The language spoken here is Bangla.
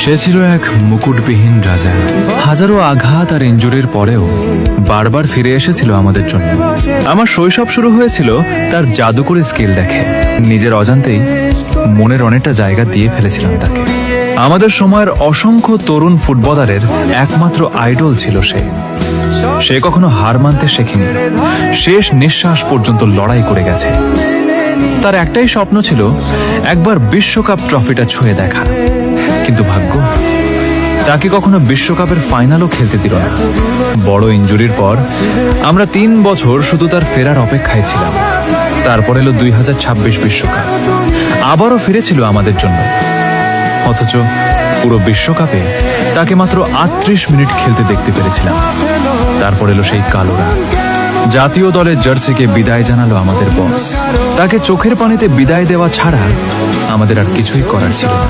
সে ছিল এক মুকুটবিহীন রাজা। হাজারো আঘাত আর ইনজুরির পরেও বারবার ফিরে এসেছিল আমাদের জন্য। আমার শৈশব শুরু হয়েছিল তার জাদুকরী স্কিল দেখে। নিজের অজান্তেই মনের অনেকটা জায়গা দিয়ে ফেলেছিলাম তাকে। আমাদের সময়ের অসংখ্য তরুণ ফুটবলারের একমাত্র আইডল ছিল সে। সে কখনো হার মানতে শেখেনি, শেষ নিঃশ্বাস পর্যন্ত লড়াই করে গেছে। তার একটাই স্বপ্ন ছিল একবার বিশ্বকাপ ট্রফিটা ছুঁয়ে দেখা, কিন্তু ভাগ্য তাকে কখনো বিশ্বকাপের ফাইনালও খেলতে দিল না। বড় ইনজুরির পর আমরা 3 বছর শুধু তার ফেরার অপেক্ষায় ছিলাম। তারপর এলো 2026 বিশ্বকাপ, আবারও ফিরেছিল আমাদের জন্য। অথচ পুরো বিশ্বকাপে তাকে মাত্র 38 মিনিট খেলতে দেখতে পেরেছিলাম। তারপর এলো সেই কালো রাত। জাতীয় দলের জার্সিকে বিদায় জানালো আমাদের বস। তাকে চোখের পানিতে বিদায় দেওয়া ছাড়া আমাদের আর কিছুই করার ছিল না।